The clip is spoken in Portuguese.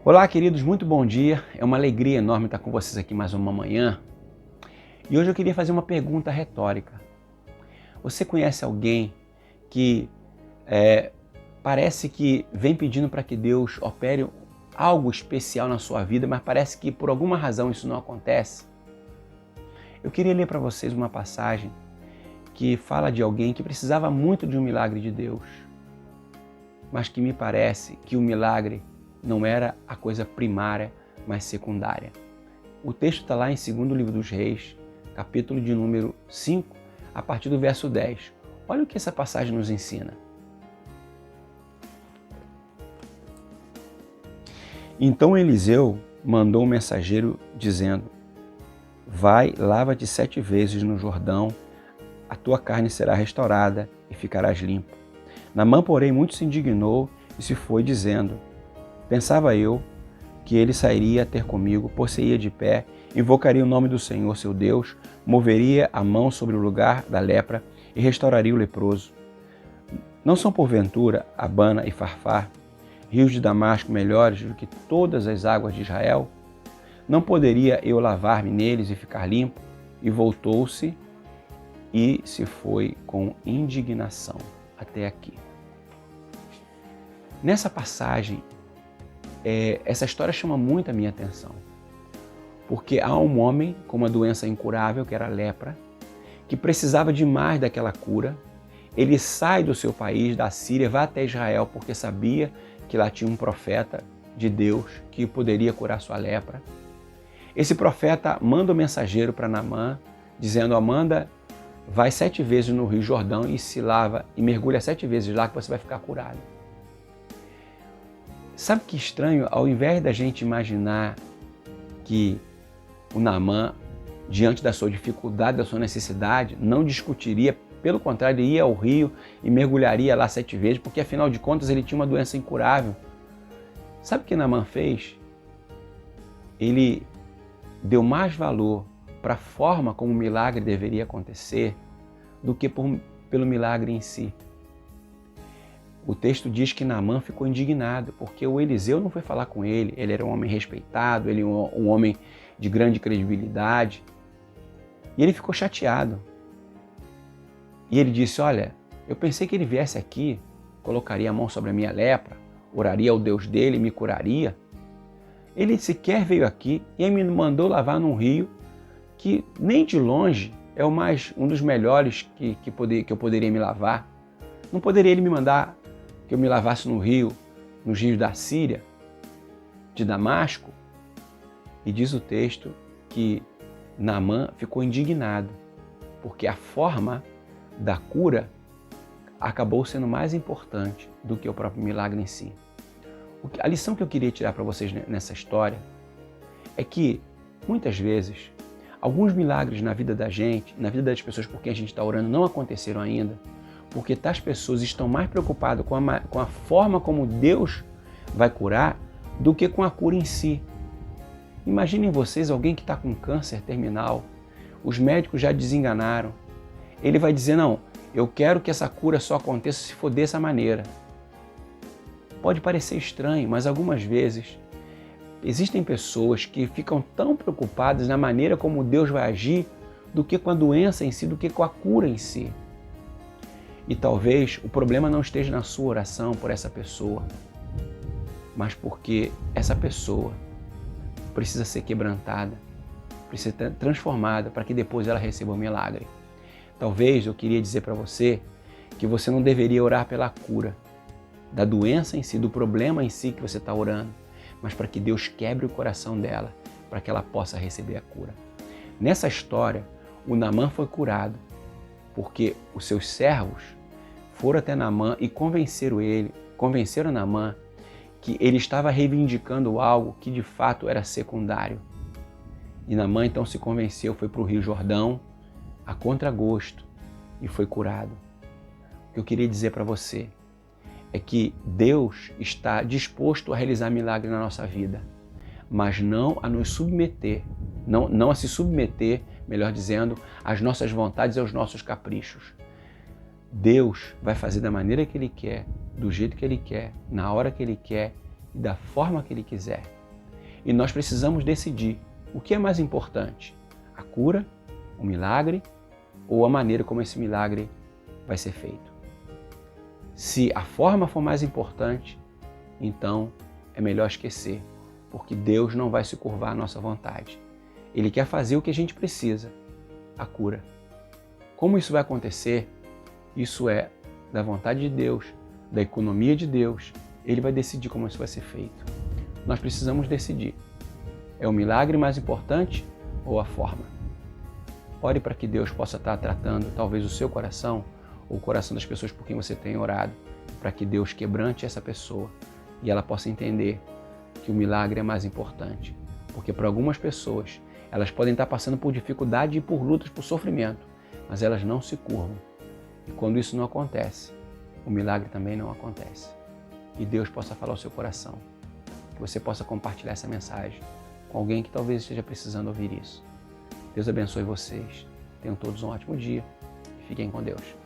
Olá, queridos, muito bom dia. É uma alegria enorme estar com vocês aqui mais uma manhã. E hoje eu queria fazer uma pergunta retórica. Você conhece alguém que parece que vem pedindo para que Deus opere algo especial na sua vida, mas parece que por alguma razão isso não acontece? Eu queria ler para vocês uma passagem que fala de alguém que precisava muito de um milagre de Deus, mas que me parece que o milagre não era a coisa primária, mas secundária. O texto está lá em 2º livro dos Reis, capítulo de número 5, a partir do verso 10. Olha o que essa passagem nos ensina. Então Eliseu mandou um mensageiro dizendo: vai, lava-te 7 vezes no Jordão, a tua carne será restaurada e ficarás limpo. Naamã, porém, muito se indignou e se foi dizendo: pensava eu que ele sairia a ter comigo, posseia de pé, invocaria o nome do Senhor, seu Deus, moveria a mão sobre o lugar da lepra e restauraria o leproso. Não são porventura Abana e Farfar, rios de Damasco melhores do que todas as águas de Israel? Não poderia eu lavar-me neles e ficar limpo? E voltou-se e se foi com indignação. Até aqui. Nessa passagem, essa história chama muito a minha atenção, porque há um homem com uma doença incurável, que era a lepra, que precisava demais daquela cura. Ele sai do seu país, da Síria, vai até Israel, porque sabia que lá tinha um profeta de Deus que poderia curar sua lepra. Esse profeta manda um mensageiro para Naamã, dizendo: Amanda, vai 7 vezes no Rio Jordão e se lava, e mergulha 7 vezes lá que você vai ficar curado. Sabe que estranho? Ao invés da gente imaginar que o Naamã, diante da sua dificuldade, da sua necessidade, não discutiria, pelo contrário, ele ia ao rio e mergulharia lá 7 vezes, porque afinal de contas ele tinha uma doença incurável. Sabe o que Naamã fez? Ele deu mais valor para a forma como o milagre deveria acontecer do que pelo milagre em si. O texto diz que Naamã ficou indignado, porque o Eliseu não foi falar com ele. Ele era um homem respeitado, ele era um homem de grande credibilidade. E ele ficou chateado. E ele disse: olha, eu pensei que ele viesse aqui, colocaria a mão sobre a minha lepra, oraria ao Deus dele e me curaria. Ele sequer veio aqui e me mandou lavar num rio que nem de longe é um dos melhores que eu poderia me lavar. Não poderia ele me mandar que eu me lavasse no rio, nos rios da Síria, de Damasco? E diz o texto que Naamã ficou indignado, porque a forma da cura acabou sendo mais importante do que o próprio milagre em si. A lição que eu queria tirar para vocês nessa história é que, muitas vezes, alguns milagres na vida da gente, na vida das pessoas por quem a gente está orando, não aconteceram ainda, porque tais pessoas estão mais preocupadas com a forma como Deus vai curar do que com a cura em si. Imaginem vocês alguém que está com câncer terminal, os médicos já desenganaram. Ele vai dizer: não, eu quero que essa cura só aconteça se for dessa maneira. Pode parecer estranho, mas algumas vezes existem pessoas que ficam tão preocupadas na maneira como Deus vai agir do que com a doença em si, do que com a cura em si. E talvez o problema não esteja na sua oração por essa pessoa, mas porque essa pessoa precisa ser quebrantada, precisa ser transformada para que depois ela receba o milagre. Talvez eu queria dizer para você que você não deveria orar pela cura da doença em si, do problema em si que você está orando, mas para que Deus quebre o coração dela, para que ela possa receber a cura. Nessa história, o Naamã foi curado, porque os seus servos foram até Naamã e convenceram Naamã que ele estava reivindicando algo que de fato era secundário. E Naamã então se convenceu, foi para o Rio Jordão, a contragosto, e foi curado. O que eu queria dizer para você é que Deus está disposto a realizar milagres na nossa vida, mas não a nos submeter, não a se submeter, melhor dizendo, às nossas vontades e aos nossos caprichos. Deus vai fazer da maneira que Ele quer, do jeito que Ele quer, na hora que Ele quer e da forma que Ele quiser. E nós precisamos decidir o que é mais importante, a cura, o milagre ou a maneira como esse milagre vai ser feito. Se a forma for mais importante, então é melhor esquecer, porque Deus não vai se curvar à nossa vontade. Ele quer fazer o que a gente precisa, a cura. Como isso vai acontecer? Isso é da vontade de Deus, da economia de Deus. Ele vai decidir como isso vai ser feito. Nós precisamos decidir. É o milagre mais importante ou a forma? Ore para que Deus possa estar tratando talvez o seu coração ou o coração das pessoas por quem você tem orado, para que Deus quebrante essa pessoa e ela possa entender que o milagre é mais importante. Porque para algumas pessoas, elas podem estar passando por dificuldade e por lutas, por sofrimento, mas elas não se curvam. E quando isso não acontece, o milagre também não acontece. E Deus possa falar ao seu coração, que você possa compartilhar essa mensagem com alguém que talvez esteja precisando ouvir isso. Deus abençoe vocês. Tenham todos um ótimo dia e fiquem com Deus.